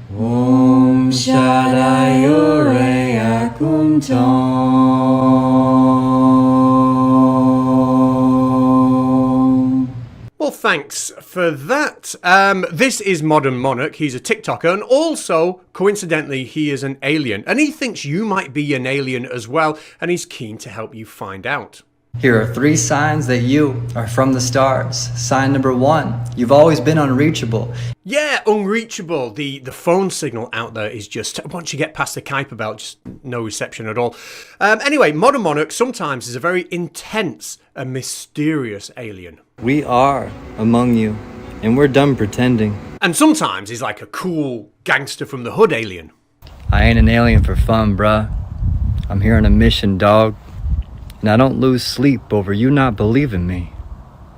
Om Shaddai Yore Akuntom. Well, thanks for that. This is Modern Monarch. He's a TikToker, and also, coincidentally, he is an alien. And he thinks you might be an alien as well, and he's keen to help you find out. Here are 3 signs that you are from the stars. Sign number 1, you've always been unreachable. Yeah, unreachable. The phone signal out there is just, once you get past the Kuiper belt, just no reception at all. Anyway, Modern Monarch sometimes is a very intense and mysterious alien. We are among you, and we're done pretending. And sometimes he's like a cool gangster from the hood alien. I ain't an alien for fun, bruh. I'm here on a mission, dog. And I don't lose sleep over you not believing me.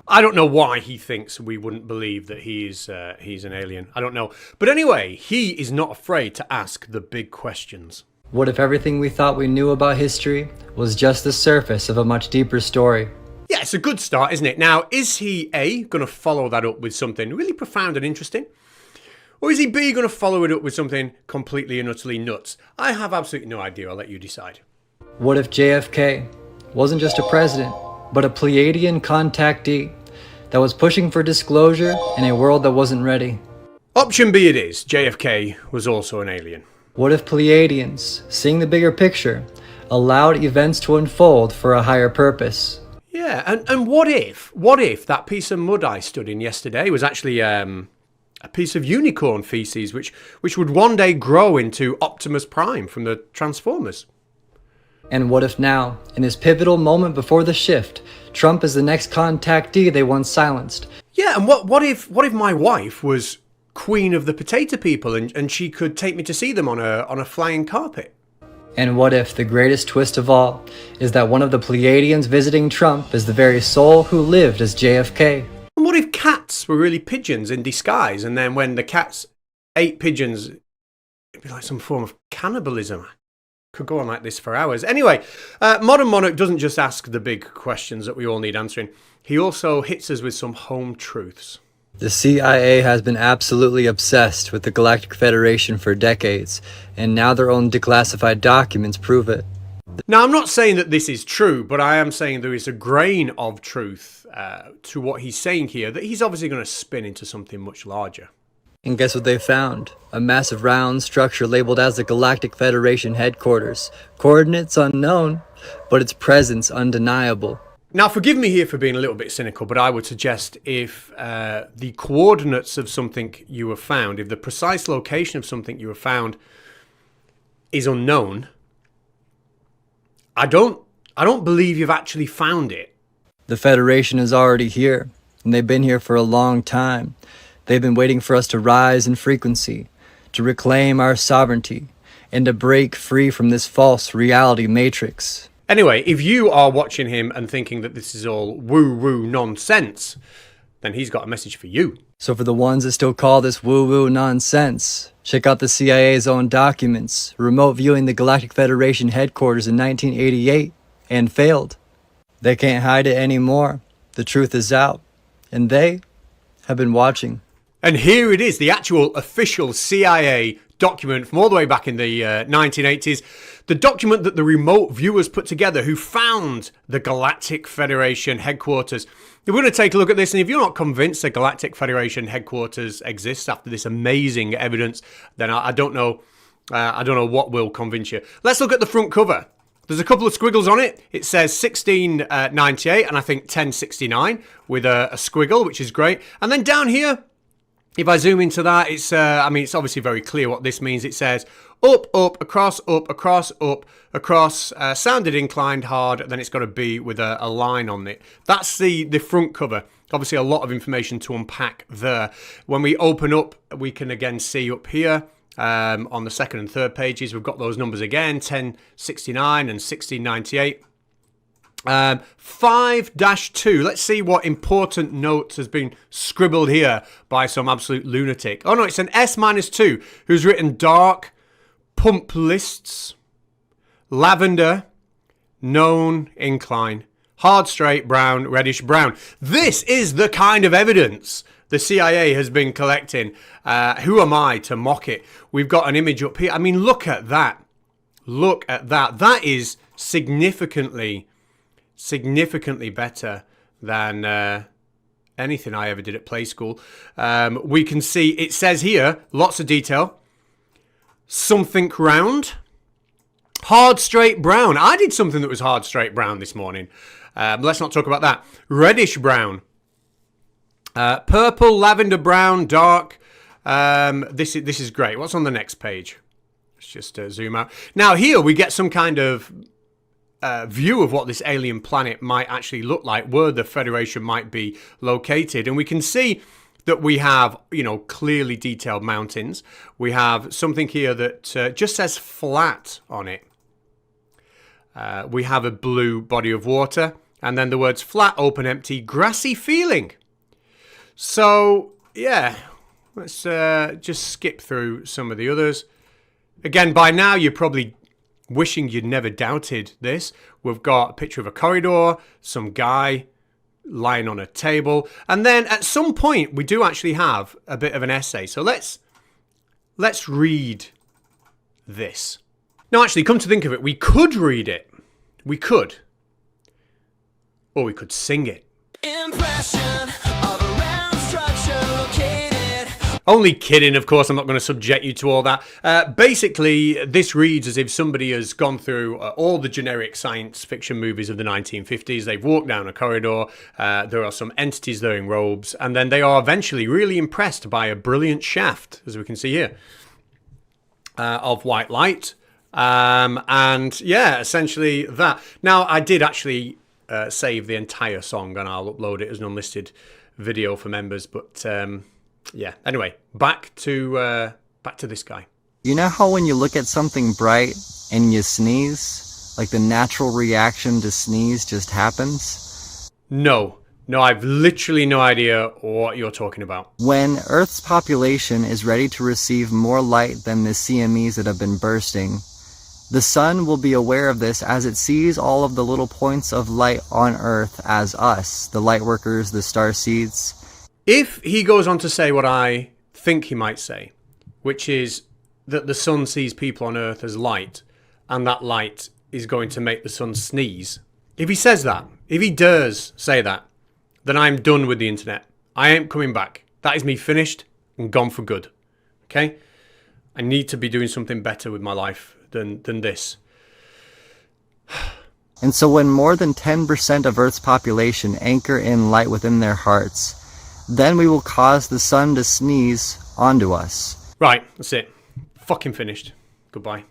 I don't know why he thinks we wouldn't believe that he's an alien. I don't know. But anyway, he is not afraid to ask the big questions. What if everything we thought we knew about history was just the surface of a much deeper story? Yeah, it's a good start, isn't it? Now, is he A, going to follow that up with something really profound and interesting? Or is he B, going to follow it up with something completely and utterly nuts? I have absolutely no idea. I'll let you decide. What if JFK wasn't just a president, but a Pleiadian contactee that was pushing for disclosure in a world that wasn't ready? Option B it is. JFK was also an alien. What if Pleiadians, seeing the bigger picture, allowed events to unfold for a higher purpose? Yeah, and what if that piece of mud I stood in yesterday was actually a piece of unicorn feces, which would one day grow into Optimus Prime from the Transformers? And what if now, in this pivotal moment before the shift, Trump is the next contactee they once silenced? Yeah, and what if my wife was queen of the potato people and she could take me to see them on a flying carpet? And what if the greatest twist of all is that one of the Pleiadians visiting Trump is the very soul who lived as JFK? And what if cats were really pigeons in disguise, and then when the cats ate pigeons, it'd be like some form of cannibalism? Could go on like this for hours. Anyway, Modern Monarch doesn't just ask the big questions that we all need answering. He also hits us with some home truths. The CIA has been absolutely obsessed with the Galactic Federation for decades, and now their own declassified documents prove it. Now, I'm not saying that this is true, but I am saying there is a grain of truth to what he's saying here, that he's obviously going to spin into something much larger. And guess what they found? A massive round structure labeled as the Galactic Federation headquarters. Coordinates unknown, but its presence undeniable. Now, forgive me here for being a little bit cynical, but I would suggest if the coordinates of something you have found, if the precise location of something you have found is unknown, I don't believe you've actually found it. The Federation is already here, and they've been here for a long time. They've been waiting for us to rise in frequency, to reclaim our sovereignty, and to break free from this false reality matrix. Anyway, if you are watching him and thinking that this is all woo-woo nonsense, then he's got a message for you. So for the ones that still call this woo-woo nonsense, check out the CIA's own documents, remote viewing the Galactic Federation headquarters in 1988, and failed. They can't hide it anymore. The truth is out, and they have been watching. And here it is, the actual official CIA document from all the way back in the 1980s. The document that the remote viewers put together who found the Galactic Federation headquarters. We're going to take a look at this, and if you're not convinced the Galactic Federation headquarters exists after this amazing evidence, then I don't know what will convince you. Let's look at the front cover. There's a couple of squiggles on it. It says 1698 and I think 1069 with a squiggle, which is great. And then down here, if I zoom into that, it's obviously very clear what this means. It says up, across, sounded inclined hard, then it's got a B with a line on it. That's the front cover. Obviously a lot of information to unpack there. When we open up, we can again see up here on the second and third pages, we've got those numbers again, 1069 and 1698. 5-2. Let's see what important notes has been scribbled here by some absolute lunatic. Oh no, it's an S-2 who's written dark, pump lists, lavender, known, incline, hard, straight, brown, reddish, brown. This is the kind of evidence the CIA has been collecting. Who am I to mock it? We've got an image up here. I mean, look at that. Look at that. That is significantly better than anything I ever did at play school. We can see, it says here, lots of detail. Something round. Hard straight brown. I did something that was hard straight brown this morning. Let's not talk about that. Reddish brown. Purple, lavender brown, dark. This is great. What's on the next page? Let's just zoom out. Now here we get some kind of view of what this alien planet might actually look like, where the Federation might be located. And we can see that we have, you know, clearly detailed mountains. We have something here that just says flat on it. We have a blue body of water. And then the words flat, open, empty, grassy feeling. So, yeah, let's just skip through some of the others. Again, by now you're probably wishing you'd never doubted this. We've got a picture of a corridor, some guy lying on a table, and then at some point we do actually have a bit of an essay. So let's read this. Now, actually, come to think of it, we could read it. We could. Or we could sing it. Impression of a round structure located. Only kidding, of course, I'm not going to subject you to all that. Basically, this reads as if somebody has gone through all the generic science fiction movies of the 1950s. They've walked down a corridor, there are some entities there in robes, and then they are eventually really impressed by a brilliant shaft, as we can see here, of white light. And yeah, essentially that. Now, I did actually save the entire song, and I'll upload it as an unlisted video for members. But yeah, anyway, back to this guy. You know how when you look at something bright and you sneeze, like the natural reaction to sneeze just happens? No, I've literally no idea what you're talking about. When Earth's population is ready to receive more light than the CMEs that have been bursting, the sun will be aware of this as it sees all of the little points of light on Earth as us, the light workers, the star seeds. If he goes on to say what I think he might say, which is that the sun sees people on Earth as light, and that light is going to make the sun sneeze. If he says that, if he dares say that, then I'm done with the internet. I ain't coming back. That is me finished and gone for good. Okay? I need to be doing something better with my life than this. And so when more than 10% of Earth's population anchor in light within their hearts, then we will cause the sun to sneeze onto us. Right, that's it. Fucking finished. Goodbye.